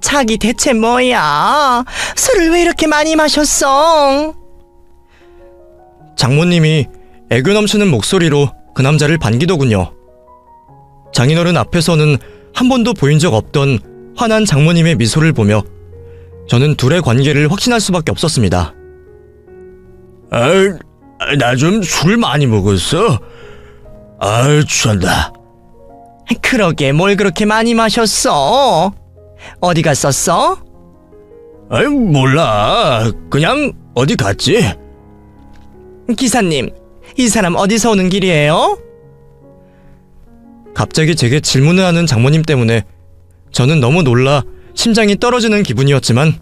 자기 대체 뭐야? 술을 왜 이렇게 많이 마셨어? 장모님이 애교 넘치는 목소리로 그 남자를 반기더군요. 장인어른 앞에서는 한 번도 보인 적 없던 환한 장모님의 미소를 보며 저는 둘의 관계를 확신할 수밖에 없었습니다. 나 좀 술 많이 먹었어. 취한다. 그러게 뭘 그렇게 많이 마셨어? 어디 갔었어? 몰라. 그냥 어디 갔지? 기사님, 이 사람 어디서 오는 길이에요? 갑자기 제게 질문을 하는 장모님 때문에 저는 너무 놀라 심장이 떨어지는 기분이었지만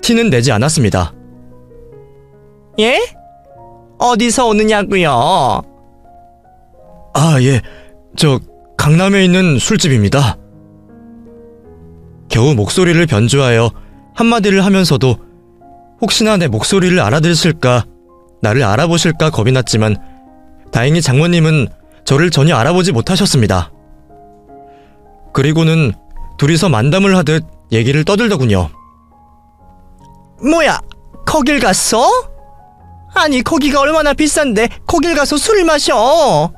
티는 내지 않았습니다. 예? 어디서 오느냐고요? 예. 저 강남에 있는 술집입니다. 겨우 목소리를 변주하여 한마디를 하면서도 혹시나 내 목소리를 알아들으실까, 나를 알아보실까 겁이 났지만 다행히 장모님은 저를 전혀 알아보지 못하셨습니다. 그리고는 둘이서 만담을 하듯 얘기를 떠들더군요. 뭐야, 거길 갔어? 아니, 거기가 얼마나 비싼데 거길 가서 술을 마셔?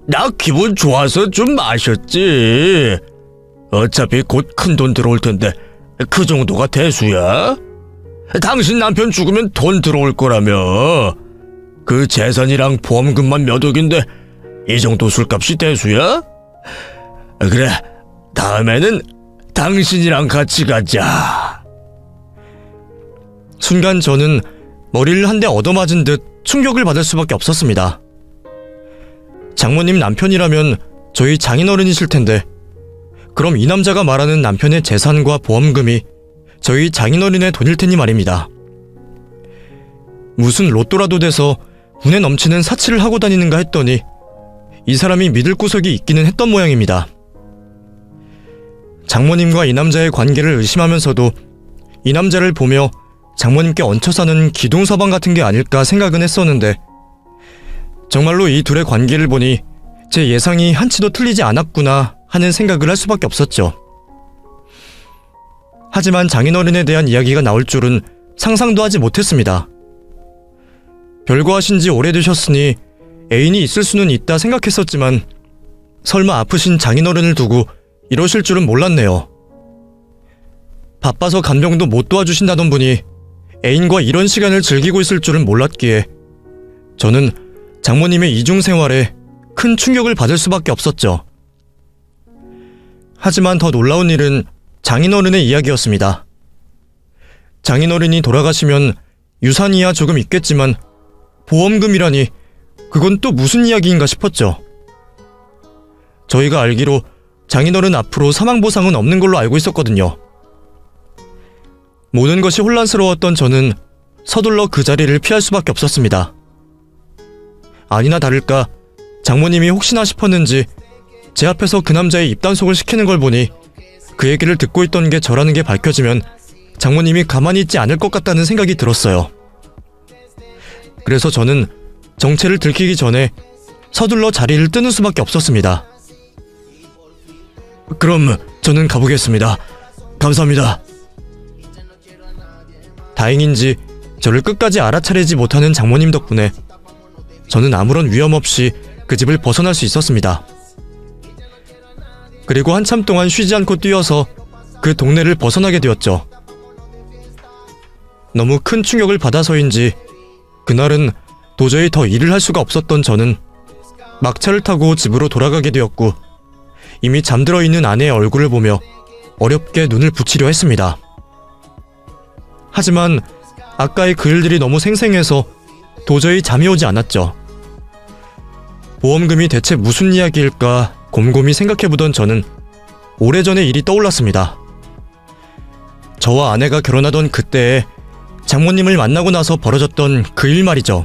나 기분 좋아서 좀 마셨지. 어차피 곧 큰 돈 들어올 텐데 그 정도가 대수야? 당신 남편 죽으면 돈 들어올 거라며. 그 재산이랑 보험금만 몇 억인데 이 정도 술값이 대수야? 그래, 다음에는 당신이랑 같이 가자. 순간 저는 머리를 한 대 얻어맞은 듯 충격을 받을 수밖에 없었습니다. 장모님 남편이라면 저희 장인어른이실 텐데 그럼 이 남자가 말하는 남편의 재산과 보험금이 저희 장인어른의 돈일 테니 말입니다. 무슨 로또라도 돼서 운에 넘치는 사치를 하고 다니는가 했더니 이 사람이 믿을 구석이 있기는 했던 모양입니다. 장모님과 이 남자의 관계를 의심하면서도 이 남자를 보며 장모님께 얹혀 사는 기둥서방 같은 게 아닐까 생각은 했었는데 정말로 이 둘의 관계를 보니 제 예상이 한치도 틀리지 않았구나 하는 생각을 할 수밖에 없었죠. 하지만 장인어른에 대한 이야기가 나올 줄은 상상도 하지 못했습니다. 별거하신 지 오래되셨으니 애인이 있을 수는 있다 생각했었지만 설마 아프신 장인어른을 두고 이러실 줄은 몰랐네요. 바빠서 간병도 못 도와주신다던 분이 애인과 이런 시간을 즐기고 있을 줄은 몰랐기에 저는 장모님의 이중생활에 큰 충격을 받을 수밖에 없었죠. 하지만 더 놀라운 일은 장인어른의 이야기였습니다. 장인어른이 돌아가시면 유산이야 조금 있겠지만 보험금이라니 그건 또 무슨 이야기인가 싶었죠. 저희가 알기로 장인어른 앞으로 사망보상은 없는 걸로 알고 있었거든요. 모든 것이 혼란스러웠던 저는 서둘러 그 자리를 피할 수밖에 없었습니다. 아니나 다를까 장모님이 혹시나 싶었는지 제 앞에서 그 남자의 입단속을 시키는 걸 보니 그 얘기를 듣고 있던 게 저라는 게 밝혀지면 장모님이 가만히 있지 않을 것 같다는 생각이 들었어요. 그래서 저는 정체를 들키기 전에 서둘러 자리를 뜨는 수밖에 없었습니다. 그럼 저는 가보겠습니다. 감사합니다. 다행인지 저를 끝까지 알아차리지 못하는 장모님 덕분에 저는 아무런 위험 없이 그 집을 벗어날 수 있었습니다. 그리고 한참 동안 쉬지 않고 뛰어서 그 동네를 벗어나게 되었죠. 너무 큰 충격을 받아서인지 그날은 도저히 더 일을 할 수가 없었던 저는 막차를 타고 집으로 돌아가게 되었고 이미 잠들어 있는 아내의 얼굴을 보며 어렵게 눈을 붙이려 했습니다. 하지만 아까의 그 일들이 너무 생생해서 도저히 잠이 오지 않았죠. 보험금이 대체 무슨 이야기일까 곰곰이 생각해보던 저는 오래전의 일이 떠올랐습니다. 저와 아내가 결혼하던 그때에 장모님을 만나고 나서 벌어졌던 그 일 말이죠.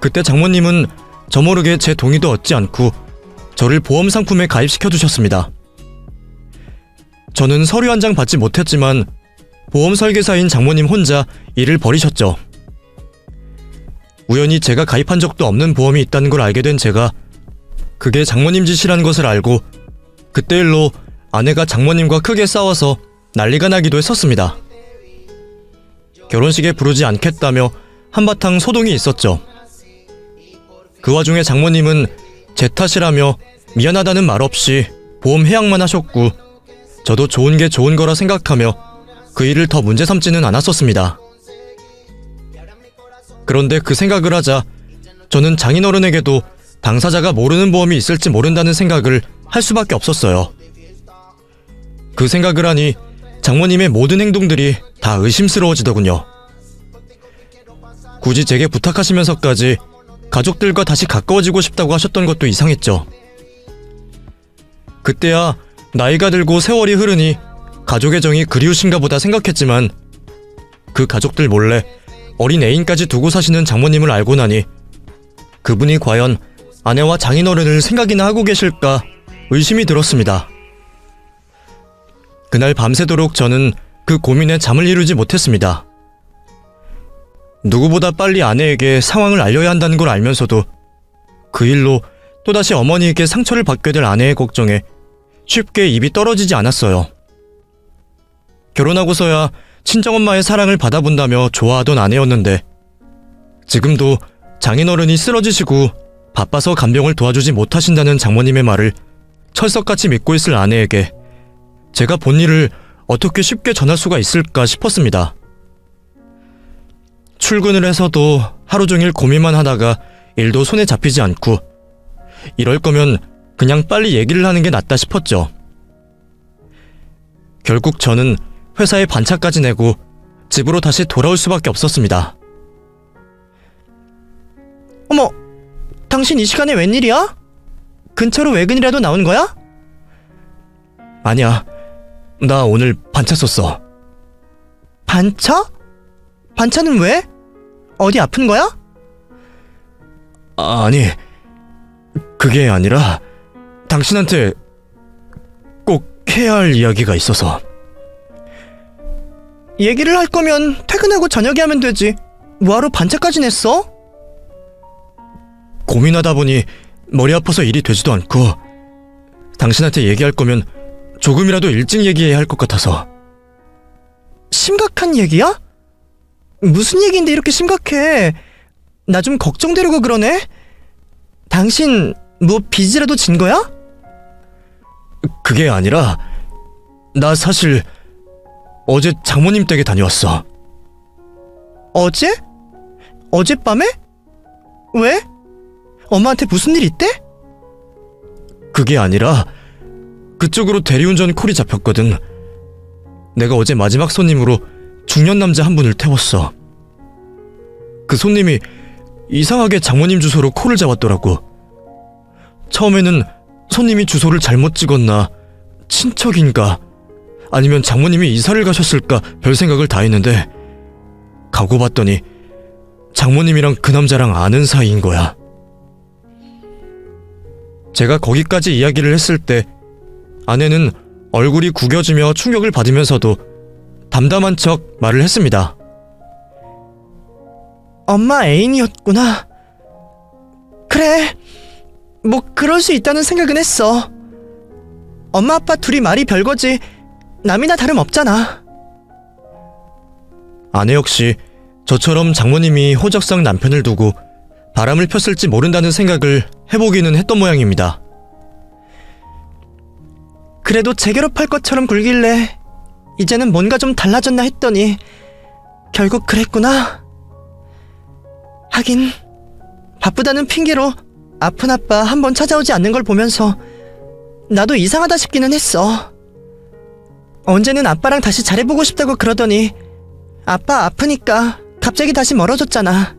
그때 장모님은 저 모르게 제 동의도 얻지 않고 저를 보험 상품에 가입시켜 두셨습니다. 저는 서류 한 장 받지 못했지만 보험 설계사인 장모님 혼자 일을 벌이셨죠. 우연히 제가 가입한 적도 없는 보험이 있다는 걸 알게 된 제가 그게 장모님 짓이라는 것을 알고 그때 일로 아내가 장모님과 크게 싸워서 난리가 나기도 했었습니다. 결혼식에 부르지 않겠다며 한바탕 소동이 있었죠. 그 와중에 장모님은 제 탓이라며 미안하다는 말 없이 보험 해약만 하셨고, 저도 좋은 게 좋은 거라 생각하며 그 일을 더 문제 삼지는 않았었습니다. 그런데 그 생각을 하자 저는 장인어른에게도 당사자가 모르는 보험이 있을지 모른다는 생각을 할 수밖에 없었어요. 그 생각을 하니 장모님의 모든 행동들이 다 의심스러워지더군요. 굳이 제게 부탁하시면서까지 가족들과 다시 가까워지고 싶다고 하셨던 것도 이상했죠. 그때야 나이가 들고 세월이 흐르니 가족의 정이 그리우신가 보다 생각했지만, 그 가족들 몰래 어린 애인까지 두고 사시는 장모님을 알고 나니 그분이 과연 아내와 장인어른을 생각이나 하고 계실까 의심이 들었습니다. 그날 밤새도록 저는 그 고민에 잠을 이루지 못했습니다. 누구보다 빨리 아내에게 상황을 알려야 한다는 걸 알면서도 그 일로 또다시 어머니에게 상처를 받게 될 아내의 걱정에 쉽게 입이 떨어지지 않았어요. 결혼하고서야 친정엄마의 사랑을 받아본다며 좋아하던 아내였는데, 지금도 장인어른이 쓰러지시고 바빠서 간병을 도와주지 못하신다는 장모님의 말을 철석같이 믿고 있을 아내에게 제가 본 일을 어떻게 쉽게 전할 수가 있을까 싶었습니다. 출근을 해서도 하루 종일 고민만 하다가 일도 손에 잡히지 않고, 이럴 거면 그냥 빨리 얘기를 하는 게 낫다 싶었죠. 결국 저는 회사에 반차까지 내고 집으로 다시 돌아올 수밖에 없었습니다. 어머, 당신 이 시간에 웬일이야? 근처로 외근이라도 나온 거야? 아니야, 나 오늘 반차 썼어. 반차? 반차는 왜? 어디 아픈 거야? 아니, 그게 아니라 당신한테 꼭 해야 할 이야기가 있어서. 얘기를 할 거면 퇴근하고 저녁에 하면 되지. 뭐하러 반차까지 냈어? 고민하다 보니 머리 아파서 일이 되지도 않고, 당신한테 얘기할 거면 조금이라도 일찍 얘기해야 할 것 같아서. 심각한 얘기야? 무슨 얘기인데 이렇게 심각해? 나 좀 걱정되려고 그러네? 당신 뭐 빚이라도 진 거야? 그게 아니라 나 사실 어제 장모님 댁에 다녀왔어. 어제? 어젯밤에? 왜? 엄마한테 무슨 일 있대? 그게 아니라 그쪽으로 대리운전 콜이 잡혔거든. 내가 어제 마지막 손님으로 중년 남자 한 분을 태웠어. 그 손님이 이상하게 장모님 주소로 콜을 잡았더라고. 처음에는 손님이 주소를 잘못 찍었나, 친척인가, 아니면 장모님이 이사를 가셨을까 별 생각을 다 했는데, 가고 봤더니 장모님이랑 그 남자랑 아는 사이인 거야. 제가 거기까지 이야기를 했을 때 아내는 얼굴이 구겨지며 충격을 받으면서도 담담한 척 말을 했습니다. 엄마 애인이었구나. 그래, 뭐 그럴 수 있다는 생각은 했어. 엄마 아빠 둘이 말이 별거지 남이나 다름없잖아. 아내 역시 저처럼 장모님이 호적상 남편을 두고 바람을 폈을지 모른다는 생각을 해보기는 했던 모양입니다. 그래도 재결합할 것처럼 굴길래 이제는 뭔가 좀 달라졌나 했더니 결국 그랬구나. 하긴 바쁘다는 핑계로 아픈 아빠 한 번 찾아오지 않는 걸 보면서 나도 이상하다 싶기는 했어. 언제는 아빠랑 다시 잘해보고 싶다고 그러더니 아빠 아프니까 갑자기 다시 멀어졌잖아.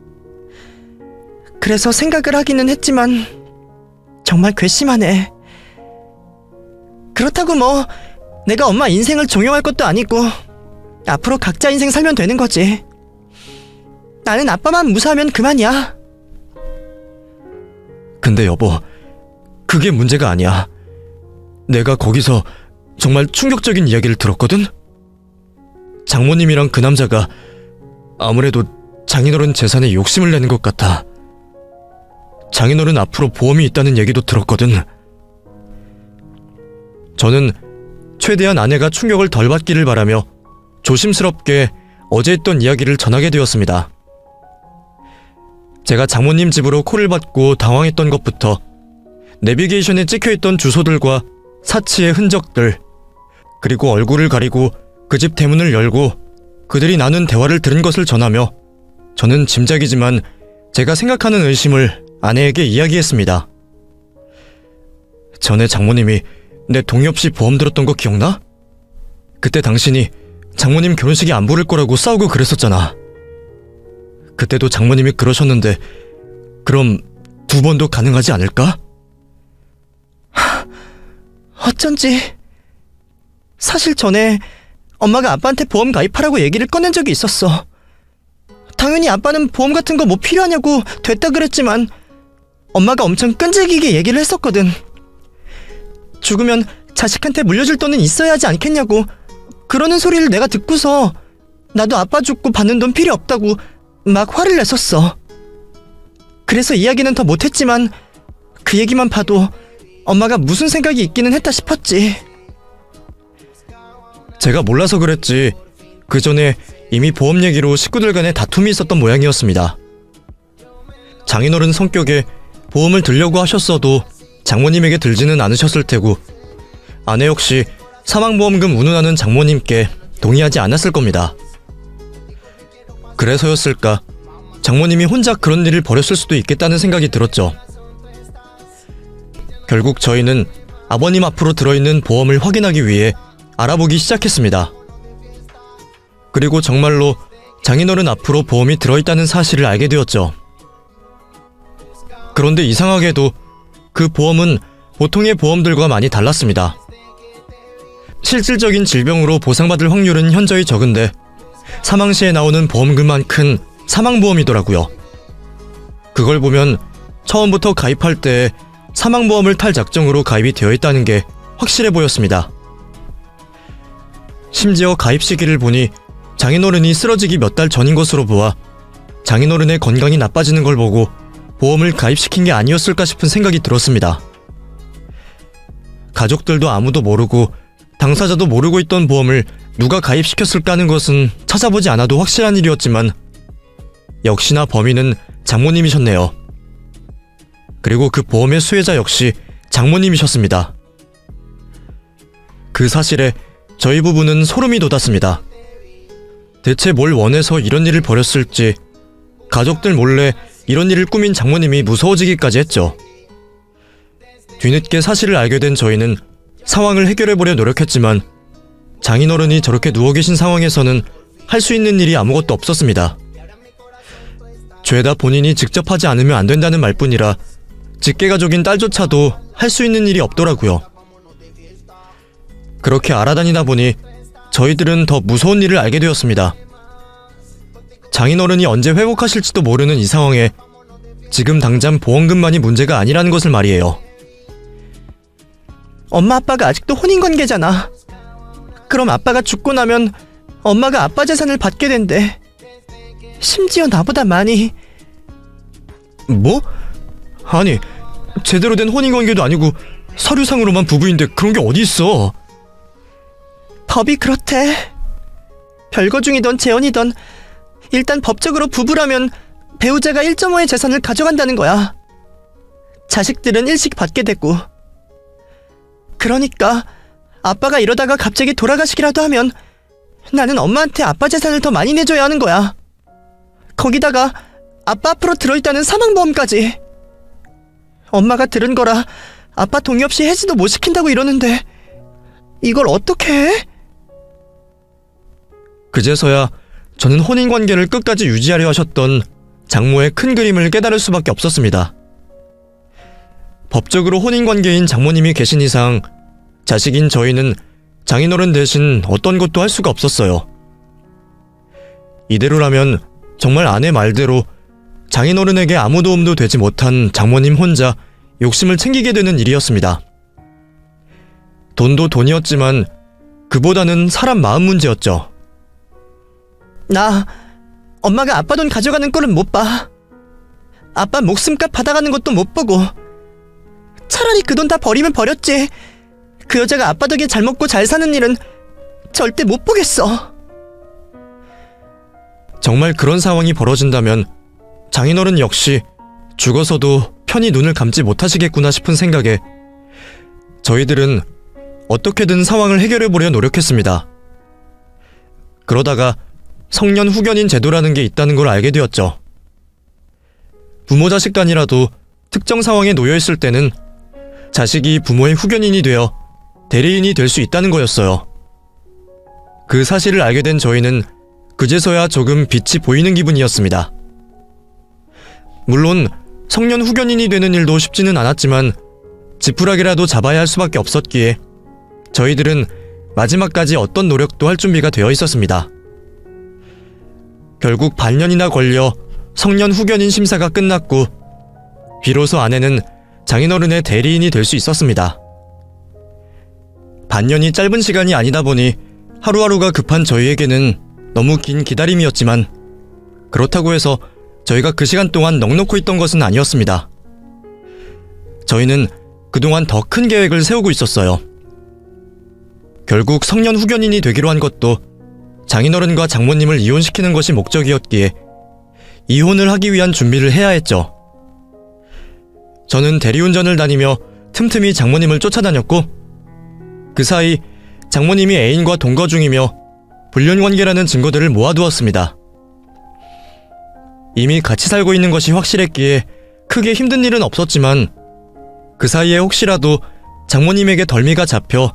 그래서 생각을 하기는 했지만 정말 괘씸하네. 그렇다고 뭐 내가 엄마 인생을 종용할 것도 아니고 앞으로 각자 인생 살면 되는 거지. 나는 아빠만 무사하면 그만이야. 근데 여보, 그게 문제가 아니야. 내가 거기서 정말 충격적인 이야기를 들었거든? 장모님이랑 그 남자가 아무래도 장인어른 재산에 욕심을 내는 것 같아. 장인어른 앞으로 보험이 있다는 얘기도 들었거든. 저는 최대한 아내가 충격을 덜 받기를 바라며 조심스럽게 어제 했던 이야기를 전하게 되었습니다. 제가 장모님 집으로 콜을 받고 당황했던 것부터 내비게이션에 찍혀있던 주소들과 사치의 흔적들, 그리고 얼굴을 가리고 그 집 대문을 열고 그들이 나눈 대화를 들은 것을 전하며 저는 짐작이지만 제가 생각하는 의심을 아내에게 이야기했습니다. 전에 장모님이 내 동의 없이 보험 들었던 거 기억나? 그때 당신이 장모님 결혼식에 안 부를 거라고 싸우고 그랬었잖아. 그때도 장모님이 그러셨는데 그럼 2번도 가능하지 않을까? 어쩐지. 사실 전에 엄마가 아빠한테 보험 가입하라고 얘기를 꺼낸 적이 있었어. 당연히 아빠는 보험 같은 거 뭐 필요하냐고 됐다 그랬지만 엄마가 엄청 끈질기게 얘기를 했었거든. 죽으면 자식한테 물려줄 돈은 있어야 하지 않겠냐고 그러는 소리를 내가 듣고서 나도 아빠 죽고 받는 돈 필요 없다고 막 화를 냈었어. 그래서 이야기는 더 못했지만 그 얘기만 봐도 엄마가 무슨 생각이 있기는 했다 싶었지. 제가 몰라서 그랬지 그 전에 이미 보험 얘기로 식구들 간에 다툼이 있었던 모양이었습니다. 장인어른 성격에 보험을 들려고 하셨어도 장모님에게 들지는 않으셨을 테고 아내 역시 사망보험금 운운하는 장모님께 동의하지 않았을 겁니다. 그래서였을까 장모님이 혼자 그런 일을 벌였을 수도 있겠다는 생각이 들었죠. 결국 저희는 아버님 앞으로 들어있는 보험을 확인하기 위해 알아보기 시작했습니다. 그리고 정말로 장인어른 앞으로 보험이 들어있다는 사실을 알게 되었죠. 그런데 이상하게도 그 보험은 보통의 보험들과 많이 달랐습니다. 실질적인 질병으로 보상받을 확률은 현저히 적은데 사망 시에 나오는 보험금만 큰 사망보험이더라고요. 그걸 보면 처음부터 가입할 때 사망보험을 탈 작정으로 가입이 되어 있다는 게 확실해 보였습니다. 심지어 가입 시기를 보니 장인어른이 쓰러지기 몇 달 전인 것으로 보아 장인어른의 건강이 나빠지는 걸 보고 보험을 가입시킨 게 아니었을까 싶은 생각이 들었습니다. 가족들도 아무도 모르고 당사자도 모르고 있던 보험을 누가 가입시켰을까 하는 것은 찾아보지 않아도 확실한 일이었지만 역시나 범인은 장모님이셨네요. 그리고 그 보험의 수혜자 역시 장모님이셨습니다. 그 사실에 저희 부부는 소름이 돋았습니다. 대체 뭘 원해서 이런 일을 벌였을지 가족들 몰래 이런 일을 꾸민 장모님이 무서워지기까지 했죠. 뒤늦게 사실을 알게 된 저희는 상황을 해결해보려 노력했지만 장인어른이 저렇게 누워 계신 상황에서는 할 수 있는 일이 아무것도 없었습니다. 죄다 본인이 직접 하지 않으면 안 된다는 말뿐이라 직계가족인 딸조차도 할 수 있는 일이 없더라고요. 그렇게 알아다니다 보니 저희들은 더 무서운 일을 알게 되었습니다. 장인어른이 언제 회복하실지도 모르는 이 상황에 지금 당장 보험금만이 문제가 아니라는 것을 말이에요. 엄마 아빠가 아직도 혼인관계잖아. 그럼 아빠가 죽고 나면 엄마가 아빠 재산을 받게 된대. 심지어 나보다 많이. 뭐? 아니, 제대로 된 혼인관계도 아니고 서류상으로만 부부인데 그런 게 어디 있어? 법이 그렇대. 별거 중이던 재혼이던 일단 법적으로 부부라면 배우자가 1.5의 재산을 가져간다는 거야. 자식들은 일식 받게 되고. 그러니까 아빠가 이러다가 갑자기 돌아가시기라도 하면 나는 엄마한테 아빠 재산을 더 많이 내줘야 하는 거야. 거기다가 아빠 앞으로 들어있다는 사망보험까지. 엄마가 들은 거라 아빠 동의 없이 해지도 못 시킨다고 이러는데 이걸 어떻게 해? 그제서야 저는 혼인관계를 끝까지 유지하려 하셨던 장모의 큰 그림을 깨달을 수밖에 없었습니다. 법적으로 혼인관계인 장모님이 계신 이상 자식인 저희는 장인어른 대신 어떤 것도 할 수가 없었어요. 이대로라면 정말 아내 말대로 장인어른에게 아무 도움도 되지 못한 장모님 혼자 욕심을 챙기게 되는 일이었습니다. 돈도 돈이었지만 그보다는 사람 마음 문제였죠. 나 엄마가 아빠 돈 가져가는 꼴은 못 봐. 아빠 목숨값 받아가는 것도 못 보고. 차라리 그 돈 다 버리면 버렸지. 그 여자가 아빠 덕에 잘 먹고 잘 사는 일은 절대 못 보겠어. 정말 그런 상황이 벌어진다면 장인어른 역시 죽어서도 편히 눈을 감지 못하시겠구나 싶은 생각에 저희들은 어떻게든 상황을 해결해보려 노력했습니다. 그러다가 성년 후견인 제도라는 게 있다는 걸 알게 되었죠. 부모 자식 간이라도 특정 상황에 놓여있을 때는 자식이 부모의 후견인이 되어 대리인이 될 수 있다는 거였어요. 그 사실을 알게 된 저희는 그제서야 조금 빛이 보이는 기분이었습니다. 물론 성년 후견인이 되는 일도 쉽지는 않았지만 지푸라기라도 잡아야 할 수밖에 없었기에 저희들은 마지막까지 어떤 노력도 할 준비가 되어 있었습니다. 결국 반년이나 걸려 성년 후견인 심사가 끝났고 비로소 아내는 장인어른의 대리인이 될 수 있었습니다. 반년이 짧은 시간이 아니다 보니 하루하루가 급한 저희에게는 너무 긴 기다림이었지만 그렇다고 해서 저희가 그 시간 동안 넋놓고 있던 것은 아니었습니다. 저희는 그동안 더 큰 계획을 세우고 있었어요. 결국 성년 후견인이 되기로 한 것도 장인어른과 장모님을 이혼시키는 것이 목적이었기에 이혼을 하기 위한 준비를 해야 했죠. 저는 대리운전을 다니며 틈틈이 장모님을 쫓아다녔고 그 사이 장모님이 애인과 동거 중이며 불륜관계라는 증거들을 모아두었습니다. 이미 같이 살고 있는 것이 확실했기에 크게 힘든 일은 없었지만 그 사이에 혹시라도 장모님에게 덜미가 잡혀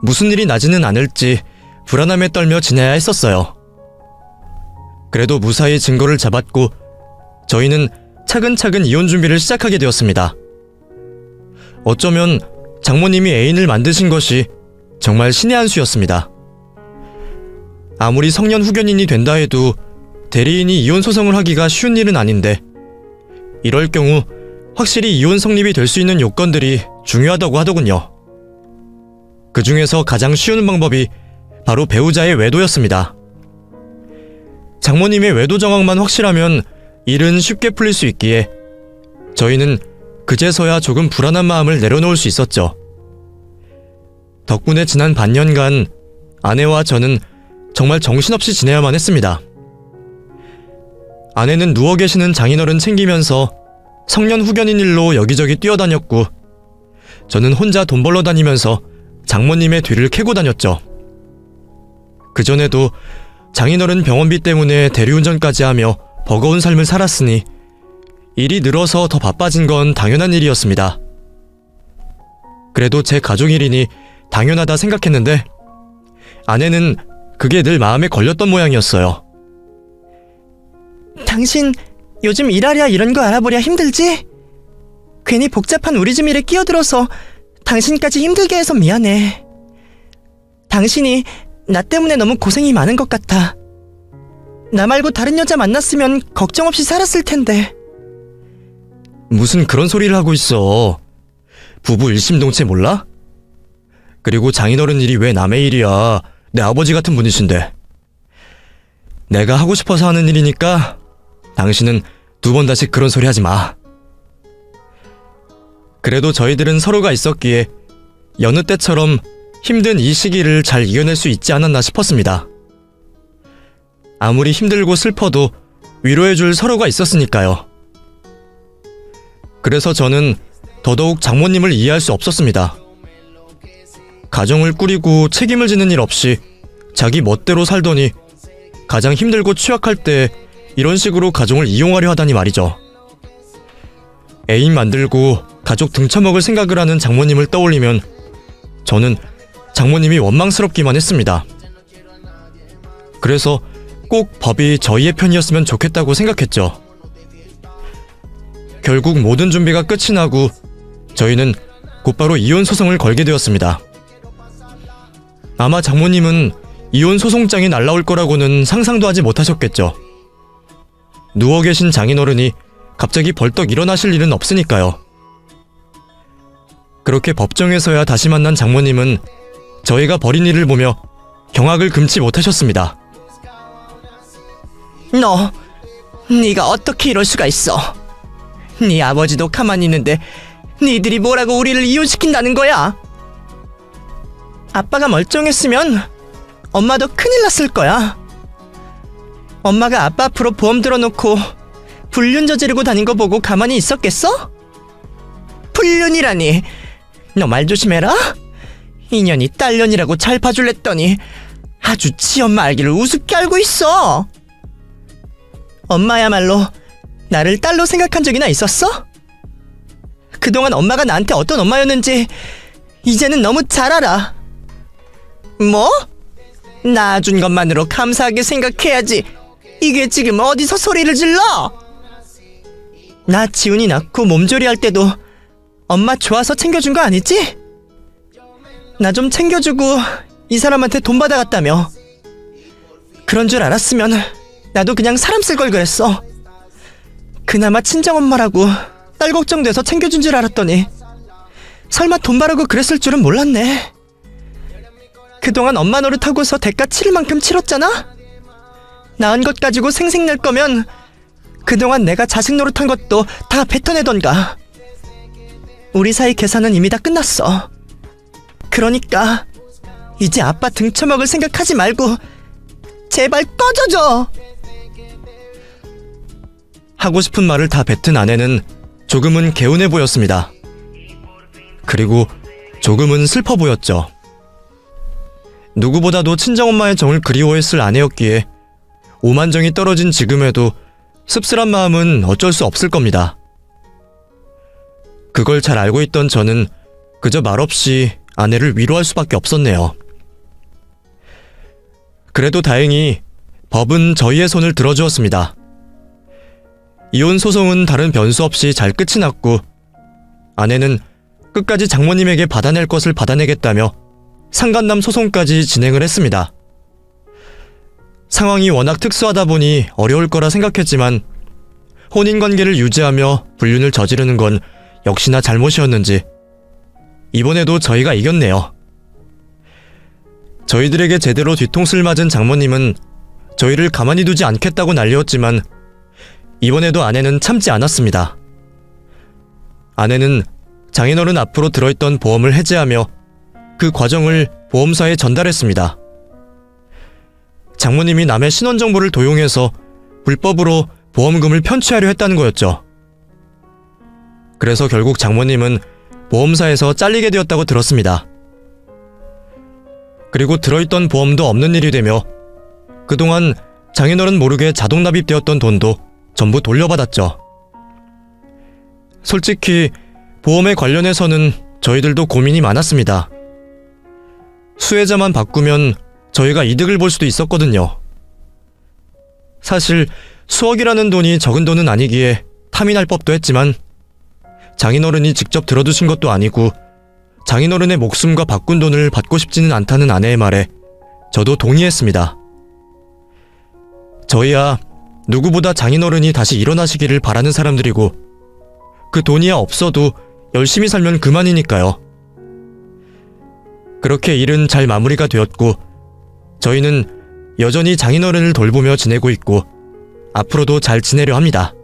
무슨 일이 나지는 않을지 불안함에 떨며 지내야 했었어요. 그래도 무사히 증거를 잡았고 저희는 차근차근 이혼 준비를 시작하게 되었습니다. 어쩌면 장모님이 애인을 만드신 것이 정말 신의 한 수였습니다. 아무리 성년 후견인이 된다 해도 대리인이 이혼 소송을 하기가 쉬운 일은 아닌데 이럴 경우 확실히 이혼 성립이 될 수 있는 요건들이 중요하다고 하더군요. 그 중에서 가장 쉬운 방법이 바로 배우자의 외도였습니다. 장모님의 외도 정황만 확실하면 일은 쉽게 풀릴 수 있기에 저희는 그제서야 조금 불안한 마음을 내려놓을 수 있었죠. 덕분에 지난 반년간 아내와 저는 정말 정신없이 지내야만 했습니다. 아내는 누워 계시는 장인어른 챙기면서 성년 후견인 일로 여기저기 뛰어다녔고 저는 혼자 돈 벌러 다니면서 장모님의 뒤를 캐고 다녔죠. 그전에도 장인어른 병원비 때문에 대리운전까지 하며 버거운 삶을 살았으니 일이 늘어서 더 바빠진 건 당연한 일이었습니다. 그래도 제 가족 일이니 당연하다 생각했는데 아내는 그게 늘 마음에 걸렸던 모양이었어요. 당신 요즘 일하랴 이런 거 알아보랴 힘들지? 괜히 복잡한 우리 집 일에 끼어들어서 당신까지 힘들게 해서 미안해. 당신이 나 때문에 너무 고생이 많은 것 같아. 나 말고 다른 여자 만났으면 걱정 없이 살았을 텐데. 무슨 그런 소리를 하고 있어. 부부 일심동체 몰라? 그리고 장인어른 일이 왜 남의 일이야. 내 아버지 같은 분이신데. 내가 하고 싶어서 하는 일이니까 당신은 두 번 다시 그런 소리 하지 마. 그래도 저희들은 서로가 있었기에 여느 때처럼 힘든 이 시기를 잘 이겨낼 수 있지 않았나 싶었습니다. 아무리 힘들고 슬퍼도 위로해줄 서로가 있었으니까요. 그래서 저는 더더욱 장모님을 이해할 수 없었습니다. 가정을 꾸리고 책임을 지는 일 없이 자기 멋대로 살더니 가장 힘들고 취약할 때 이런 식으로 가정을 이용하려 하다니 말이죠. 애인 만들고 가족 등쳐먹을 생각을 하는 장모님을 떠올리면 저는 장모님이 원망스럽기만 했습니다. 그래서 꼭 법이 저희의 편이었으면 좋겠다고 생각했죠. 결국 모든 준비가 끝이 나고 저희는 곧바로 이혼 소송을 걸게 되었습니다. 아마 장모님은 이혼 소송장이 날라올 거라고는 상상도 하지 못하셨겠죠. 누워 계신 장인어른이 갑자기 벌떡 일어나실 일은 없으니까요. 그렇게 법정에서야 다시 만난 장모님은 저희가 벌인 일을 보며 경악을 금치 못하셨습니다. 네가 어떻게 이럴 수가 있어? 네 아버지도 가만히 있는데 니들이 뭐라고 우리를 이혼시킨다는 거야? 아빠가 멀쩡했으면 엄마도 큰일 났을 거야. 엄마가 아빠 앞으로 보험 들어놓고 불륜 저지르고 다닌 거 보고 가만히 있었겠어? 불륜이라니. 너 말 조심해라. 인연이 딸년이라고 잘 봐줄랬더니 아주 지 엄마 알기를 우습게 알고 있어. 엄마야말로 나를 딸로 생각한 적이나 있었어? 그동안 엄마가 나한테 어떤 엄마였는지 이제는 너무 잘 알아. 뭐? 낳아준 것만으로 감사하게 생각해야지. 이게 지금 어디서 소리를 질러? 나 지훈이 낳고 몸조리 할 때도 엄마 좋아서 챙겨준 거 아니지? 나 좀 챙겨주고 이 사람한테 돈 받아갔다며. 그런 줄 알았으면 나도 그냥 사람 쓸 걸 그랬어. 그나마 친정엄마라고 딸 걱정돼서 챙겨준 줄 알았더니 설마 돈 바라고 그랬을 줄은 몰랐네. 그동안 엄마 노릇하고서 대가 치를 만큼 치렀잖아? 낳은 것 가지고 생색낼 거면 그동안 내가 자식 노릇한 것도 다 뱉어내던가. 우리 사이 계산은 이미 다 끝났어. 그러니까 이제 아빠 등쳐먹을 생각하지 말고 제발 꺼져줘. 하고 싶은 말을 다 뱉은 아내는 조금은 개운해 보였습니다. 그리고 조금은 슬퍼 보였죠. 누구보다도 친정엄마의 정을 그리워했을 아내였기에 오만정이 떨어진 지금에도 씁쓸한 마음은 어쩔 수 없을 겁니다. 그걸 잘 알고 있던 저는 그저 말없이 아내를 위로할 수밖에 없었네요. 그래도 다행히 법은 저희의 손을 들어주었습니다. 이혼 소송은 다른 변수 없이 잘 끝이 났고 아내는 끝까지 장모님에게 받아낼 것을 받아내겠다며 상간남 소송까지 진행을 했습니다. 상황이 워낙 특수하다 보니 어려울 거라 생각했지만 혼인관계를 유지하며 불륜을 저지르는 건 역시나 잘못이었는지 이번에도 저희가 이겼네요. 저희들에게 제대로 뒤통수를 맞은 장모님은 저희를 가만히 두지 않겠다고 난리였지만 이번에도 아내는 참지 않았습니다. 아내는 장인어른 앞으로 들어있던 보험을 해지하며 그 과정을 보험사에 전달했습니다. 장모님이 남의 신원정보를 도용해서 불법으로 보험금을 편취하려 했다는 거였죠. 그래서 결국 장모님은 보험사에서 잘리게 되었다고 들었습니다. 그리고 들어있던 보험도 없는 일이 되며 그동안 장인어른 모르게 자동 납입되었던 돈도 전부 돌려받았죠. 솔직히 보험에 관련해서는 저희들도 고민이 많았습니다. 수혜자만 바꾸면 저희가 이득을 볼 수도 있었거든요. 사실 수억이라는 돈이 적은 돈은 아니기에 탐이 날 법도 했지만 장인어른이 직접 들어두신 것도 아니고 장인어른의 목숨과 바꾼 돈을 받고 싶지는 않다는 아내의 말에 저도 동의했습니다. 저희야 누구보다 장인어른이 다시 일어나시기를 바라는 사람들이고 그 돈이야 없어도 열심히 살면 그만이니까요. 그렇게 일은 잘 마무리가 되었고 저희는 여전히 장인어른을 돌보며 지내고 있고 앞으로도 잘 지내려 합니다.